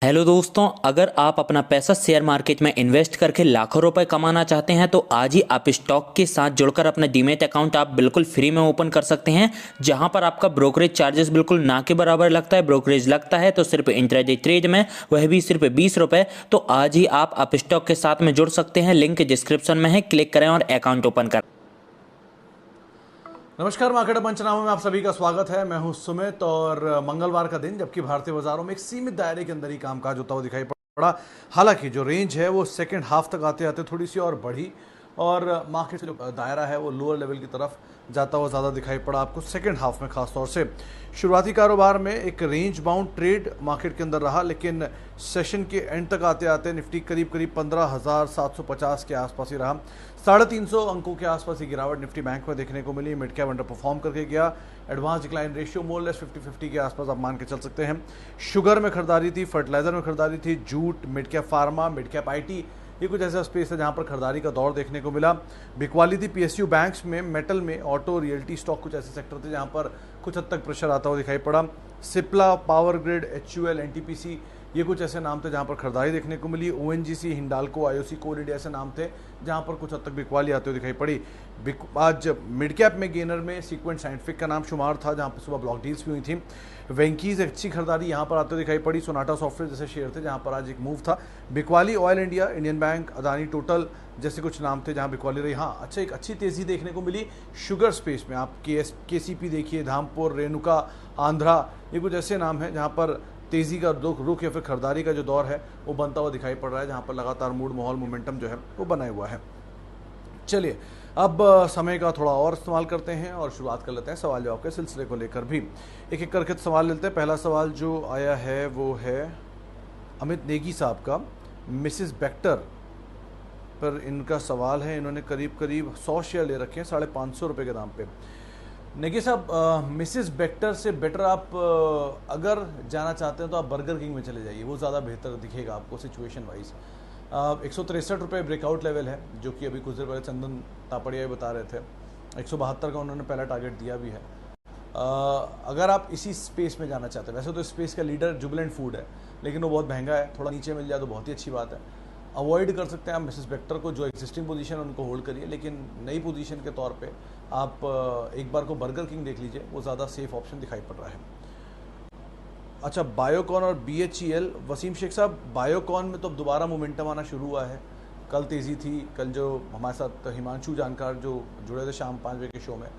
Hello दोस्तों, अगर आप अपना पैसा शेयर मार्केट में इन्वेस्ट करके लाखों रुपए कमाना चाहते हैं तो आज ही आप स्टॉक के साथ जुड़कर अपना डीमैट अकाउंट आप बिल्कुल फ्री में ओपन कर सकते हैं, जहां पर आपका ब्रोकरेज चार्जेस बिल्कुल ना के बराबर लगता है। ब्रोकरेज लगता है तो सिर्फ इंट्राडे ट्रेड में, वह भी सिर्फ 20 रुपए। तो आज ही आप स्टॉक के साथ में जुड़ सकते हैं, लिंक डिस्क्रिप्शन में है, क्लिक करें और अकाउंट ओपन करें। नमस्कार, मार्केट पंचनामे में आप सभी का स्वागत है। मैं हूं सुमित और मंगलवार का दिन, जबकि भारतीय बाजारों में एक सीमित दायरे के अंदर ही कामकाज होता हुआ दिखाई पड़ा। हालांकि जो रेंज है वो सेकंड हाफ तक आते आते थोड़ी सी और बढ़ी और मार्केट का जो दायरा है वो लोअर लेवल की तरफ जाता हुआ ज़्यादा दिखाई पड़ा आपको सेकंड हाफ में। खासतौर से शुरुआती कारोबार में एक रेंज बाउंड ट्रेड मार्केट के अंदर रहा, लेकिन सेशन के एंड तक आते आते निफ्टी करीब 15,750 के आसपास ही रहा। 350 अंकों के आसपास ही गिरावट निफ्टी बैंक में देखने को मिली। मिड कैप अंडर परफॉर्म करके गया। Advance decline ratio more less 50-50 के आसपास आप मान के चल सकते हैं। शुगर में खरीदारी थी, फर्टिलाइजर में खरीदारी थी, jute, mid cap pharma, mid cap IT, ये कुछ ऐसा स्पेस है जहां पर खरीदारी का दौर देखने को मिला। बिकवाली थी पीएसयू बैंक्स में, मेटल में, ऑटो, रियल्टी स्टॉक, कुछ ऐसे सेक्टर थे जहां पर कुछ हद तक प्रेशर आता हुआ दिखाई पड़ा। Cipla, power grid, HUL, NTPC, ये कुछ ऐसे नाम थे जहां पर खरीदारी देखने को मिली। ओएनजीसी, हिंडाल्को, आईओसी, कोल इंडिया ऐसे नाम थे जहां पर कुछ हद तक बिकवाली आते हुए दिखाई पड़ी। आज मिड कैप में गेनर में सीक्वेंट साइंटिफिक का नाम शुमार था, जहां पर सुबह ब्लॉक डील्स भी हुई थी। वेंकीज अच्छी खरीदारी यहां पर आते हुए दिखाई पड़ी। सोनाटा सॉफ्टवेयर जैसे शेयर थे जहां पर आज एक मूव था। बिकवाली, oil India, Indian bank, Adani total जैसे कुछ नाम थे जहां बिकवाली रही। हाँ, अच्छा, एक अच्छी तेजी देखने को मिली शुगर स्पेस में। आप केसीपी देखिए, धामपुर, रेणुका, आंध्रा, ये कुछ ऐसे नाम हैं जहां पर तेजी का रुख या फिर खरीदारी का जो दौर है वो बनता हुआ दिखाई पड़ रहा है, जहां पर लगातार मूड, माहौल, मोमेंटम जो है वो बना हुआ है। चलिए, अब समय का थोड़ा और इस्तेमाल करते हैं और शुरुआत कर लेते हैं सवाल जवाब के सिलसिले को लेकर भी। एक एक करके सवाल लेते हैं। पहला सवाल जो आया है वो है अमित नेगी साहब का। मिसिस बेक्टर पर इनका सवाल है। इन्होंने करीब करीब 100 शेयर ले रखे हैं 550 रुपये के दाम पे। नेगी साहब, मिसिस बेक्टर से बेटर आप अगर जाना चाहते हैं तो आप बर्गर किंग में चले जाइए, वो ज़्यादा बेहतर दिखेगा आपको सिचुएशन वाइज। 163 रुपये ब्रेकआउट लेवल है, जो कि अभी कुछ देर पहले चंदन तापड़िया बता रहे थे। 172 का उन्होंने पहला टारगेट दिया भी है। अगर आप इसी स्पेस में जाना चाहते हैं, वैसे तो स्पेस का लीडर जुबिलेंट फूड है, लेकिन वो बहुत महंगा है, थोड़ा नीचे मिल जाए तो बहुत ही अच्छी बात है। अवॉइड कर सकते हैं आप मिसिस बेक्टर को, जो एग्जिस्टिंग पोजीशन है उनको होल्ड करिए, लेकिन नई पोजीशन के तौर पे आप एक बार को बर्गर किंग देख लीजिए, वो ज़्यादा सेफ ऑप्शन दिखाई पड़ रहा है। अच्छा, बायोकॉन और बीएचईएल, वसीम शेख साहब, बायोकॉन में तो अब दोबारा मोमेंटम आना शुरू हुआ है। कल तेज़ी थी। कल जो हमारे साथ हिमांशु जानकार जो जुड़े थे शाम 5 बजे के शो में,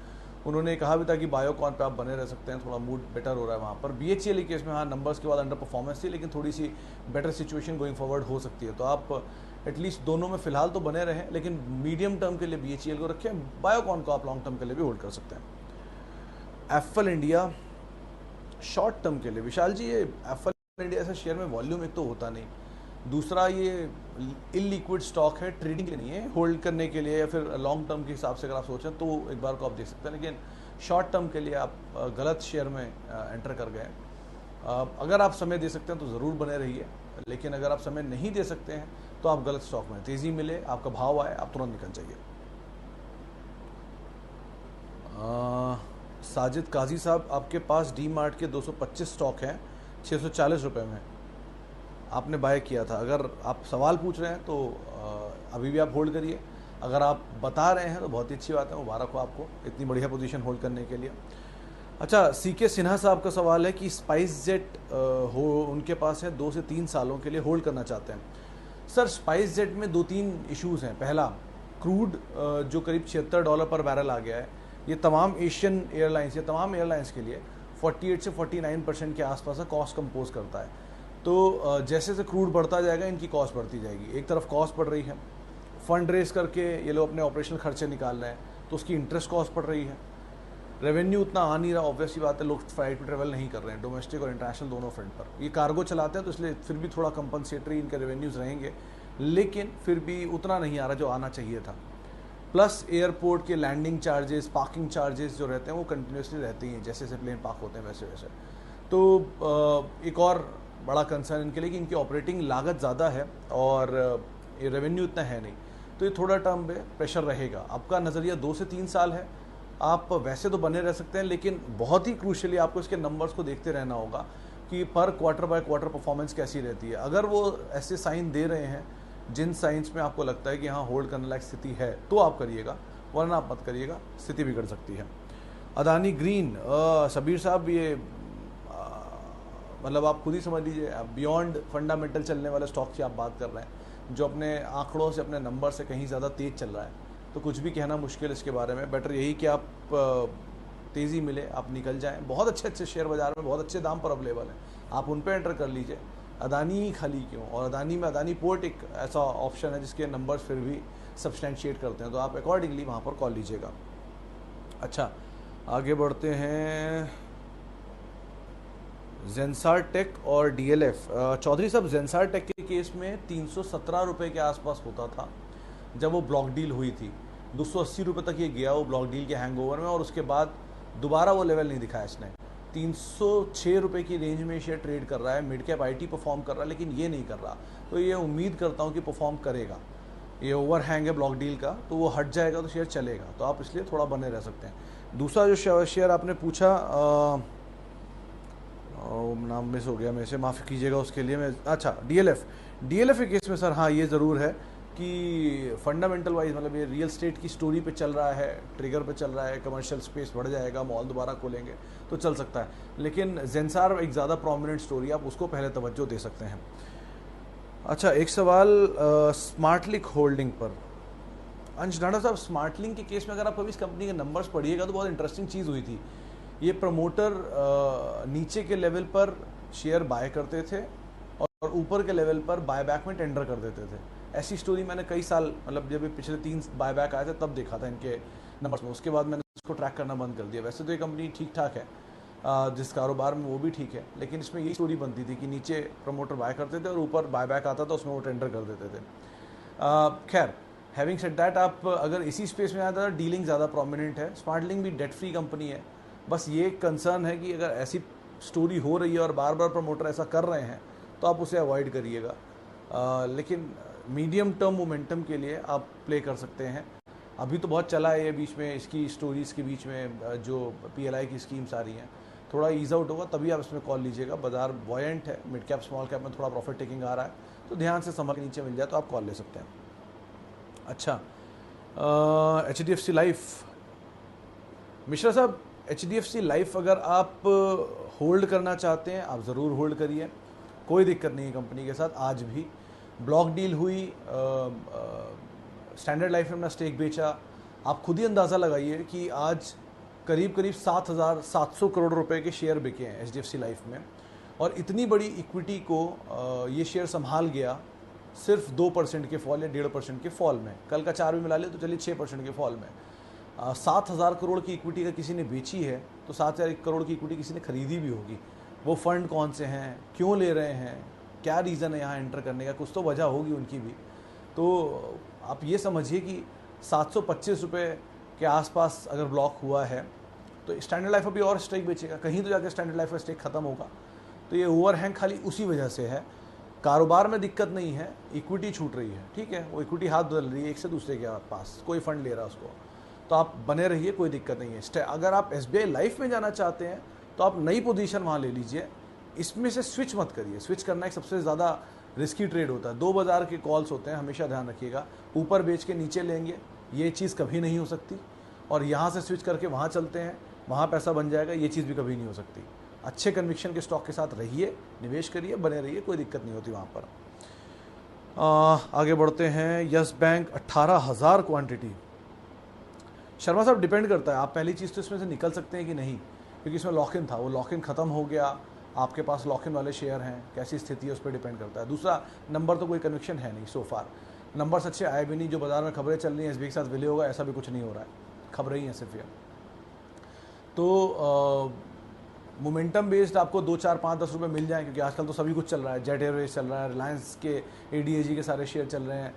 उन्होंने कहा भी था कि बायोकॉन पे आप बने रह सकते हैं, थोड़ा मूड बेटर हो रहा है वहाँ पर। बीएचईएल केस में हाँ, नंबर्स के बाद अंडर परफॉर्मेंस थी, लेकिन थोड़ी सी बेटर सिचुएशन गोइंग फॉरवर्ड हो सकती है, तो आप एटलीस्ट दोनों में फिलहाल तो बने रहें, लेकिन मीडियम टर्म के लिए बीएचईएल को रखें, बायोकॉन को आप लॉन्ग टर्म के लिए भी होल्ड कर सकते हैं। एफएल इंडिया शॉर्ट टर्म के लिए, विशाल जी, ये एफएल इंडिया ऐसा शेयर में वॉल्यूम एक तो होता नहीं, दूसरा ये इलिक्विड स्टॉक है, ट्रेडिंग के नहीं है, होल्ड करने के लिए या फिर लॉन्ग टर्म के हिसाब से अगर आप सोचें तो एक बार को आप देख सकते हैं, लेकिन शॉर्ट टर्म के लिए आप गलत शेयर में एंटर कर गए। अगर आप समय दे सकते हैं तो ज़रूर बने रहिए, लेकिन अगर आप समय नहीं दे सकते हैं तो आप गलत स्टॉक में, तेज़ी मिले, आपका भाव आए, आप तुरंत निकल जाइए। साजिद काजी साहब, आपके पास डी मार्ट के 225 स्टॉक हैं 640 रुपये में, आपने बाय किया था। अगर आप सवाल पूछ रहे हैं तो अभी भी आप होल्ड करिए, अगर आप बता रहे हैं तो बहुत ही अच्छी बात है, मुबारक हो आपको इतनी बढ़िया पोजीशन होल्ड करने के लिए। अच्छा, सीके सिन्हा साहब का सवाल है कि स्पाइस जेट हो उनके पास है, 2 से 3 सालों के लिए होल्ड करना चाहते हैं। सर, स्पाइस जेट में 2-3 इश्यूज़ हैं। पहला, क्रूड जो करीब $76 पर बैरल आ गया है, ये तमाम एशियन एयरलाइंस या तमाम एयरलाइंस के लिए 48 से 49% के आसपास का कॉस्ट कंपोज करता है। तो जैसे जैसे क्रूड बढ़ता जाएगा इनकी कॉस्ट बढ़ती जाएगी। एक तरफ कॉस्ट बढ़ रही है, फंड रेज करके ये लोग अपने ऑपरेशनल खर्चे निकाल रहे हैं, तो उसकी इंटरेस्ट कॉस्ट बढ़ रही है। रेवेन्यू उतना आ नहीं रहा, ऑब्वियसली बात है, लोग फ्लाइट में ट्रेवल नहीं कर रहे हैं, डोमेस्टिक और इंटरनेशनल दोनों फ्रंट पर। ये कार्गो चलाते हैं तो इसलिए फिर भी थोड़ा कंपनसेटरी इनके रेवेन्यूज़ रहेंगे, लेकिन फिर भी उतना नहीं आ रहा जो आना चाहिए था। प्लस एयरपोर्ट के लैंडिंग चार्जेस, पार्किंग चार्जेस जो रहते हैं वो कंटिन्यूसली रहते ही हैं, जैसे जैसे प्लेन पार्क होते हैं वैसे वैसे। तो एक और बड़ा कंसर्न इनके लिए कि इनकी ऑपरेटिंग लागत ज़्यादा है और ये रेवेन्यू इतना है नहीं, तो ये थोड़ा टर्म पे प्रेशर रहेगा। आपका नज़रिया 2 से 3 साल है, आप वैसे तो बने रह सकते हैं, लेकिन बहुत ही क्रूशियली आपको इसके नंबर्स को देखते रहना होगा, कि पर क्वार्टर बाय क्वार्टर परफॉर्मेंस कैसी रहती है। अगर वो ऐसे साइन दे रहे हैं जिन साइंस में आपको लगता है कि हाँ होल्ड करने लायक स्थिति है तो आप करिएगा, वरना आप मत करिएगा, स्थिति बिगड़ सकती है। अदानी ग्रीन, शबीर साहब ये मतलब आप खुद ही समझ लीजिए, बियॉन्ड फंडामेंटल चलने वाले स्टॉक की आप बात कर रहे हैं जो अपने आंकड़ों से, अपने नंबर से कहीं ज़्यादा तेज़ चल रहा है, तो कुछ भी कहना मुश्किल इसके बारे में। बेटर यही कि आप तेज़ी मिले आप निकल जाएं। बहुत अच्छे अच्छे शेयर बाजार में बहुत अच्छे दाम पर अवेलेबल हैं, आप उन पर एंटर कर लीजिए। अदानी ही खाली क्यों, और अदानी में अदानी पोर्ट एक ऐसा ऑप्शन है जिसके नंबर्स फिर भी सब्सटेंशिएट करते हैं, तो आप अकॉर्डिंगली वहाँ पर कॉल लीजिएगा। अच्छा, आगे बढ़ते हैं। जेंसार टेक और डीएलएफ, चौधरी साहब जेंसार टेक के केस में 317 रुपये के आसपास होता था जब वो ब्लॉक डील हुई थी। 280 रुपये तक ये गया वो ब्लॉक डील के हैंगओवर में, और उसके बाद दोबारा वो लेवल नहीं दिखाया इसने। 306 रुपये की रेंज में शेयर ट्रेड कर रहा है, मिड कैप आईटी परफॉर्म कर रहा है, लेकिन ये नहीं कर रहा। तो ये उम्मीद करता हूँ कि परफॉर्म करेगा। ये ओवर हैंग है ब्लॉक डील का, तो वो हट जाएगा तो शेयर चलेगा, तो आप इसलिए थोड़ा बने रह सकते हैं। दूसरा जो शेयर आपने पूछा, नाम मिस हो गया मेरे से, माफ़ी कीजिएगा उसके लिए मैं। अच्छा, डीएलएफ के केस में सर हाँ ये ज़रूर है कि फंडामेंटल वाइज मतलब ये रियल स्टेट की स्टोरी पे चल रहा है, ट्रिगर पे चल रहा है, कमर्शियल स्पेस बढ़ जाएगा, मॉल दोबारा खोलेंगे तो चल सकता है। लेकिन जेंसार एक ज़्यादा प्रोमिनेंट स्टोरी, आप उसको पहले तवज्जो दे सकते हैं। अच्छा, एक सवाल स्मार्टलिंक होल्डिंग पर, अंश ढांडा साहब। स्मार्टलिंक के केस में अगर आप कभी इस कंपनी के नंबर्स पढ़िएगा तो बहुत इंटरेस्टिंग चीज़ हुई थी। ये प्रमोटर नीचे के लेवल पर शेयर बाय करते थे और ऊपर के लेवल पर बायबैक में टेंडर कर देते थे। ऐसी स्टोरी मैंने कई साल, मतलब जब पिछले 3 बायबैक आए थे तब देखा था इनके नंबर्स में। उसके बाद मैंने उसको ट्रैक करना बंद कर दिया। वैसे तो ये कंपनी ठीक ठाक है, जिस कारोबार में वो भी ठीक है, लेकिन इसमें यही स्टोरी बनती थी कि नीचे प्रमोटर बाय करते थे और ऊपर बायबैक आता था, उसमें वो टेंडर कर देते थे। खैर, हैविंग सेड दैट, आप अगर इसी स्पेस में आया था, डीलिंग ज़्यादा प्रोमिनेंट है। स्मार्टलिंक भी डेट फ्री कंपनी है, बस ये कंसर्न है कि अगर ऐसी स्टोरी हो रही है और बार बार प्रमोटर ऐसा कर रहे हैं तो आप उसे अवॉइड करिएगा। लेकिन मीडियम टर्म मोमेंटम के लिए आप प्ले कर सकते हैं। अभी तो बहुत चला है ये बीच में, इसकी स्टोरीज़ के बीच में जो पीएलआई की स्कीम्स आ रही हैं, थोड़ा ईज आउट होगा तभी आप इसमें कॉल लीजिएगा। बाजार वॉयेंट है, मिड कैप स्मॉल कैप में थोड़ा प्रॉफिट टेकिंग आ रहा है, तो ध्यान से संभल के नीचे मिल जाए तो आप कॉल ले सकते हैं। अच्छा, HDFC लाइफ, मिश्रा साहब, HDFC लाइफ अगर आप होल्ड करना चाहते हैं आप ज़रूर होल्ड करिए, कोई दिक्कत नहीं है कंपनी के साथ। आज भी ब्लॉक डील हुई, स्टैंडर्ड लाइफ ने अपना स्टेक बेचा। आप खुद ही अंदाज़ा लगाइए कि आज करीब करीब 7,700 करोड़ रुपए के शेयर बिके हैं HDFC लाइफ में, और इतनी बड़ी इक्विटी को ये शेयर संभाल गया सिर्फ 2% के फॉल या 1.5% के फॉल में। कल का 4 भी मिला ले तो चलिए 6% के फॉल में। 7,000 करोड़ की इक्विटी अगर किसी ने बेची है तो 7,000 करोड़ की इक्विटी किसी ने खरीदी भी होगी। वो फंड कौन से हैं, क्यों ले रहे हैं, क्या रीज़न है यहाँ एंटर करने का, कुछ तो वजह होगी उनकी भी। तो आप ये समझिए कि 725 रुपये के आसपास अगर ब्लॉक हुआ है तो स्टैंडर्ड लाइफ अभी और स्टेक बेचेगा, कहीं तो जाकर स्टैंडर्ड लाइफ का स्टेक खत्म होगा। तो ये ओवरहैंग खाली उसी वजह से है, कारोबार में दिक्कत नहीं है, इक्विटी छूट रही है, ठीक है, वो इक्विटी हाथ बदल रही है एक से दूसरे के पास, कोई फंड ले रहा है उसको, तो आप बने रहिए, कोई दिक्कत नहीं है। अगर आप SBI लाइफ में जाना चाहते हैं तो आप नई पोजीशन वहाँ ले लीजिए, इसमें से स्विच मत करिए। स्विच करना एक सबसे ज़्यादा रिस्की ट्रेड होता है। 2 बाज़ार के कॉल्स होते हैं, हमेशा ध्यान रखिएगा। ऊपर बेच के नीचे लेंगे, ये चीज़ कभी नहीं हो सकती, और यहाँ से स्विच करके वहाँ चलते हैं, वहाँ पैसा बन जाएगा, ये चीज़ भी कभी नहीं हो सकती। अच्छे कन्विक्शन के स्टॉक के साथ रहिए, निवेश करिए, बने रहिए, कोई दिक्कत नहीं होती वहाँ पर। आगे बढ़ते हैं। Yes bank 18,000 quantity. शर्मा साहब, डिपेंड करता है, आप पहली चीज़ तो इसमें से निकल सकते हैं कि नहीं, क्योंकि इसमें लॉक इन था, वो लॉक इन ख़त्म हो गया, आपके पास लॉक इन वाले शेयर हैं, कैसी स्थिति है उस पर डिपेंड करता है। दूसरा, नंबर तो कोई कन्विक्शन है नहीं सो फार, नंबर्स अच्छे आए भी नहीं। जो बाजार में खबरें चल रही हैं SBI के साथ विलय होगा, ऐसा भी कुछ नहीं हो रहा है, खबरें ही हैं सिर्फ ये। तो मोमेंटम बेस्ड आपको 2, 4, 5, 10 रुपये मिल जाएँ, क्योंकि आजकल तो सभी कुछ चल रहा है। जेट एयरवेज चल रहा है, रिलायंस के ADAG के सारे शेयर चल रहे हैं,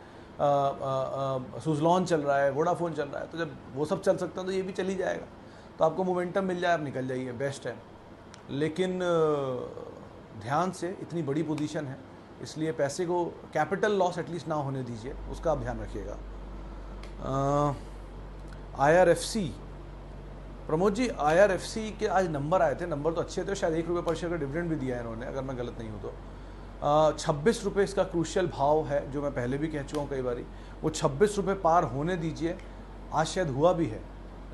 सुजलॉन चल रहा है, वोडाफोन चल रहा है। तो जब वो सब चल सकता है तो ये भी चल ही जाएगा, तो आपको मोमेंटम मिल जाए, आप निकल जाइए, बेस्ट है। लेकिन ध्यान से, इतनी बड़ी पोजीशन है, इसलिए पैसे को कैपिटल लॉस एटलीस्ट ना होने दीजिए, उसका आप ध्यान रखिएगा। IRFC प्रमोद जी, IRFC के आज नंबर आए थे, नंबर तो अच्छे थे, शायद ₹1 पर शेयर का डिविडेंड भी दिया है इन्होंने, अगर मैं गलत नहीं हूँ तो। 26 रुपये इसका क्रूशियल भाव है, जो मैं पहले भी कह चुका हूँ कई बारी। वो 26 रुपये पार होने दीजिए, आज शायद हुआ भी है,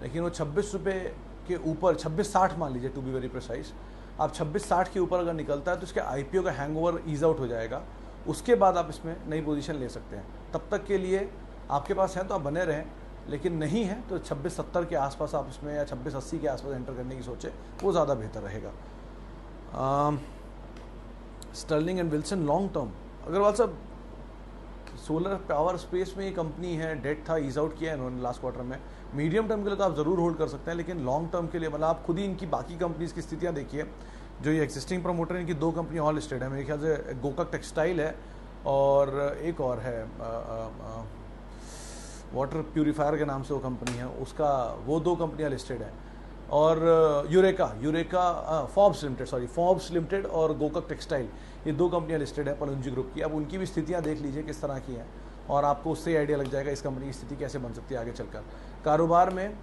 लेकिन वो 26 रुपये के ऊपर 26.60 मान लीजिए, टू बी वेरी प्रिसाइज, आप 26.60 के ऊपर अगर निकलता है तो इसके IPO का हैंगओवर ईज आउट हो जाएगा, उसके बाद आप इसमें नई पोजीशन ले सकते हैं। तब तक के लिए आपके पास है तो आप बने रहें, लेकिन नहीं है तो 26.70 के आसपास आप इसमें या 26.80 के आसपास एंटर करने की सोचें, वो ज़्यादा बेहतर रहेगा। Sterling and Wilson long term, Agrawal साहब सोलर पावर स्पेस में ये कंपनी है, डेट था, ईज आउट किया है इन्होंने लास्ट क्वार्टर में। मीडियम टर्म के लिए तो आप ज़रूर होल्ड कर सकते हैं, लेकिन लॉन्ग टर्म के लिए मतलब आप खुद ही इनकी बाकी कंपनीज की स्थितियाँ देखिए। जो ये एग्जिस्टिंग प्रमोटर है, इनकी 2 कंपनी ऑल लिस्टेड है, मेरे ख्याल से गोकक टेक्सटाइल है और एक और है वाटर प्यूरीफायर के नाम से वो कंपनी है, उसका वो 2 कंपनियाँ लिस्टेड हैं। और यूरेका फॉर्ब्स लिमिटेड और गोकक टेक्सटाइल, ये 2 कंपनियाँ लिस्टेड है पलुंजी ग्रुप की। अब उनकी भी स्थितियाँ देख लीजिए किस तरह की हैं, और आपको उससे आइडिया लग जाएगा इस कंपनी की स्थिति कैसे बन सकती है आगे चलकर। कारोबार में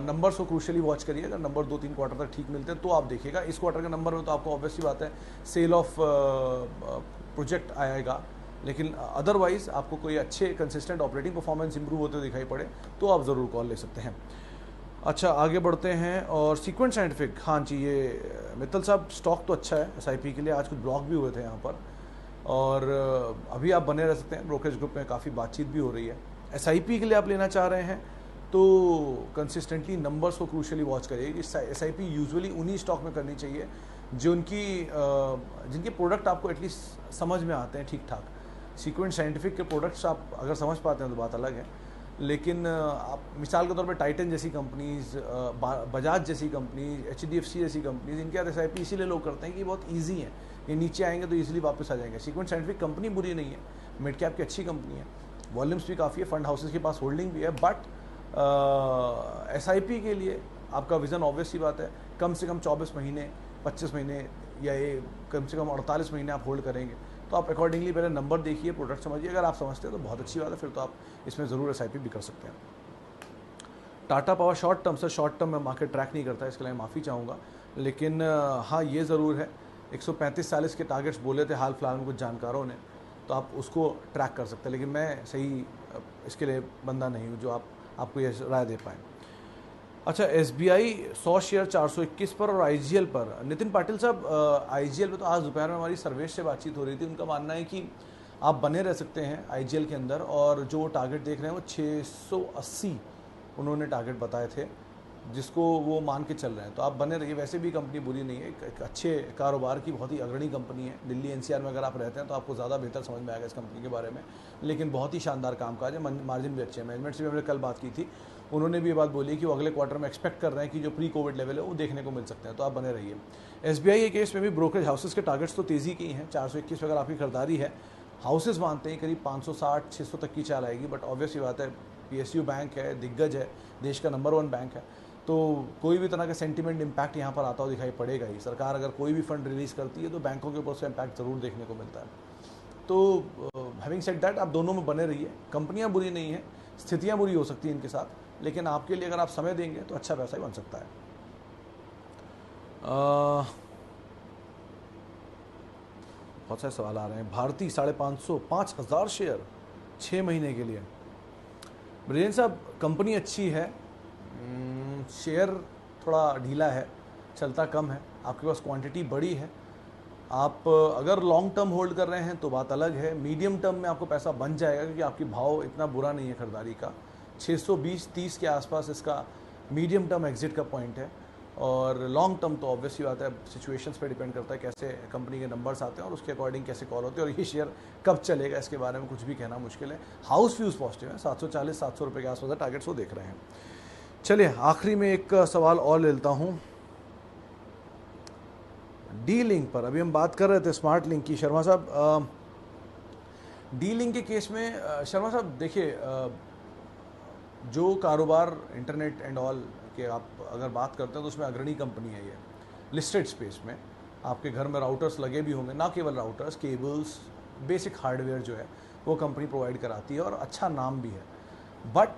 नंबर्स को क्रूशियली वॉच करिए, अगर नंबर 2-3 क्वार्टर तक ठीक मिलते हैं तो आप देखिएगा। इस क्वार्टर के नंबर में तो आपको ऑब्वियसली बात है सेल ऑफ प्रोजेक्ट आएगा, लेकिन अदरवाइज आपको कोई अच्छे कंसिस्टेंट ऑपरेटिंग परफॉर्मेंस इंप्रूव होते दिखाई पड़े तो आप ज़रूर कॉल ले सकते हैं। अच्छा, आगे बढ़ते हैं। और सीक्वेंट साइंटिफिक, हाँ जी, ये मित्तल साहब स्टॉक तो अच्छा है SIP के लिए, आज कुछ ब्लॉक भी हुए थे यहाँ पर, और अभी आप बने रह सकते हैं। ब्रोकरेज ग्रुप में काफ़ी बातचीत भी हो रही है। SIP के लिए आप लेना चाह रहे हैं तो कंसिस्टेंटली नंबर्स को क्रूशियली वॉच करिए कि SIP यूजुअली उन्हीं स्टॉक में करनी चाहिए जो जिनके प्रोडक्ट आपको एटलीस्ट समझ में आते हैं ठीक ठाक। सीक्वेंट साइंटिफिक के प्रोडक्ट्स आप अगर समझ पाते हैं तो बात अलग है, लेकिन आप मिसाल के तौर पे टाइटन जैसी कंपनीज, बजाज जैसी कंपनीज, HDFC जैसी कंपनीज, इनके साथ SIP इसीलिए लोग करते हैं कि बहुत ईजी है, ये नीचे आएंगे तो ईजिली वापस आ जाएंगे। सीक्वेंट साइंटिफिक कंपनी बुरी नहीं है, मिड कैप की अच्छी कंपनी है, वॉल्यूम्स भी काफ़ी है, फंड हाउसेस के पास होल्डिंग भी है, बट SIP के लिए आपका विज़न ऑब्वियस सी बात है, कम से कम 24 महीने, 25 महीने या ये कम से कम 48 महीने आप होल्ड करेंगे, तो आप अकॉर्डिंगली पहले नंबर देखिए, प्रोडक्ट समझिए। अगर आप समझते हैं तो बहुत अच्छी बात है, फिर तो आप इसमें ज़रूर SIP भी कर सकते हैं। टाटा पावर शॉर्ट टर्म में मार्केट ट्रैक नहीं करता, इसके लिए माफ़ी चाहूँगा, लेकिन हाँ ये ज़रूर है 135-40 के टारगेट्स बोले थे हाल फिलहाल में कुछ जानकारों ने, तो आप उसको ट्रैक कर सकते हैं, लेकिन मैं सही इसके लिए बंदा नहीं हूँ जो आपको ये राय दे पाएँ। अच्छा, SBI 100 शेयर 421 पर और IGL पर। नितिन पाटिल साहब, IGL पे तो आज दोपहर में हमारी सर्वेश से बातचीत हो रही थी, उनका मानना है कि आप बने रह सकते हैं IGL के अंदर, और जो टारगेट देख रहे हैं वो 680 उन्होंने टारगेट बताए थे, जिसको वो मान के चल रहे हैं, तो आप बने रहिए। वैसे भी कंपनी बुरी नहीं है, एक अच्छे कारोबार की बहुत ही अग्रणी कंपनी है। दिल्ली NCR में अगर आप रहते हैं तो आपको ज़्यादा बेहतर समझ में आएगा इस कंपनी के बारे में, लेकिन बहुत ही शानदार कामकाज है, मार्जिन भी अच्छे हैं। मैनेजमेंट से भी हमने कल बात की थी, उन्होंने भी ये बात बोली कि वो अगले क्वार्टर में एक्सपेक्ट कर रहे हैं कि जो प्री कोविड लेवल है वो देखने को मिल सकते हैं, तो आप बने रहिए। SBI के केस में भी ब्रोकरेज हाउसेस के टारगेट्स तो तेज़ी के ही हैं। 421 पर अगर आपकी खरीदारी है, हाउसेस मानते हैं करीब 560-600 तक की चाल आएगी, बट ऑब्वियस ही बात है PSU बैंक है, दिग्गज है, देश का नंबर 1 बैंक है, तो कोई भी तरह का सेंटीमेंट इम्पैक्ट यहाँ पर आता हो दिखाई पड़ेगा ही। सरकार अगर कोई भी फंड रिलीज़ करती है तो बैंकों के ऊपर से इम्पैक्ट ज़रूर देखने को मिलता है। तो हैविंग सेड दैट, आप दोनों में बने रहिए। कंपनियाँ बुरी नहीं हैं, स्थितियाँ बुरी हो सकती हैं इनके साथ, लेकिन आपके लिए अगर आप समय देंगे तो अच्छा पैसा ही बन सकता है। बहुत सारे सवाल आ रहे हैं। भारती 550, 5000 शेयर 6 महीने के लिए। ब्रिजेंद्र साहब, कंपनी अच्छी है, शेयर थोड़ा ढीला है, चलता कम है, आपके पास क्वांटिटी बड़ी है। आप अगर लॉन्ग टर्म होल्ड कर रहे हैं तो बात अलग है, मीडियम टर्म में आपको पैसा बन जाएगा, क्योंकि आपकी भाव इतना बुरा नहीं है खरीदारी का। 620-30 के आसपास इसका मीडियम टर्म एग्जिट का पॉइंट है, और लॉन्ग टर्म तो ऑब्वियसली बात है, सिचुएशंस पे डिपेंड करता है कैसे कंपनी के नंबर्स आते हैं और उसके अकॉर्डिंग कैसे कॉल होते हैं, और ये शेयर कब चलेगा इसके बारे में कुछ भी कहना मुश्किल है। हाउस व्यूज़ पॉजिटिव है, 740-700 रुपये के आसपास टारगेट्स वो देख रहे हैं। चलिए आखिरी में एक सवाल और ले लेता हूँ डी लिंक पर। अभी हम बात कर रहे थे स्मार्ट लिंक की। शर्मा साहब, डी लिंक के केस में शर्मा साहब देखिए, जो कारोबार इंटरनेट एंड ऑल के आप अगर बात करते हैं तो उसमें अग्रणी कंपनी है ये, लिस्टेड स्पेस में। आपके घर में राउटर्स लगे भी होंगे, ना केवल राउटर्स, केबल्स, बेसिक हार्डवेयर जो है वो कंपनी प्रोवाइड कराती है और अच्छा नाम भी है। बट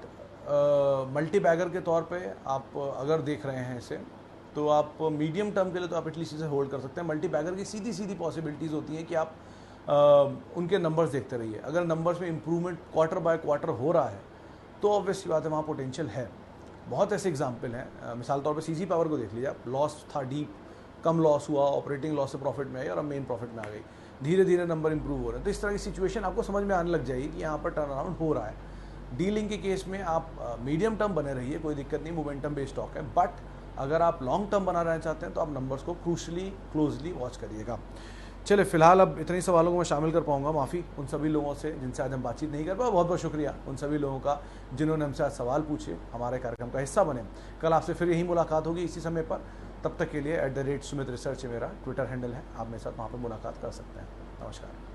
मल्टी बैगर के तौर पे आप अगर देख रहे हैं इसे, तो आप मीडियम टर्म के लिए तो आप एटलीस्ट इसे होल्ड कर सकते हैं। मल्टी बैगर की सीधी सीधी पॉसिबिलिटीज़ होती हैं कि आप उनके नंबर्स देखते रहिए। अगर नंबर्स में इंप्रूवमेंट क्वार्टर बाय क्वार्टर हो रहा है तो ऑब्वियसली बात है वहाँ पोटेंशियल है। बहुत ऐसे एग्जाम्पल हैं, मिसाल तौर पे सीजी पावर को देख लीजिए आप, लॉस था डीप, कम लॉस हुआ, ऑपरेटिंग लॉस से प्रॉफिट में आई और अब मेन प्रॉफिट में आ गई, धीरे धीरे नंबर इंप्रूव हो रहे हैं। तो इस तरह की सिचुएशन आपको समझ में आने लग जाएगी कि यहाँ पर टर्न अराउंड हो रहा है। डीलिंग के केस में आप मीडियम टर्म बने रहिए, कोई दिक्कत नहीं, मोमेंटम बेस्ड स्टॉक है। बट अगर आप लॉन्ग टर्म बना रहना चाहते हैं तो आप नंबर्स को क्लोजली वॉच करिएगा। चलिए फिलहाल अब इतने सवालों को मैं शामिल कर पाऊंगा, माफ़ी उन सभी लोगों से जिनसे आज हम बातचीत नहीं कर पाए। बहुत बहुत शुक्रिया उन सभी लोगों का जिन्होंने हमसे आज सवाल पूछे, हमारे कार्यक्रम का हिस्सा बने। कल आपसे फिर यही मुलाकात होगी इसी समय पर। तब तक के लिए @सुमित रिसर्च मेरा ट्विटर हैंडल है, आप मेरे साथ वहाँ पर मुलाकात कर सकते हैं। नमस्कार।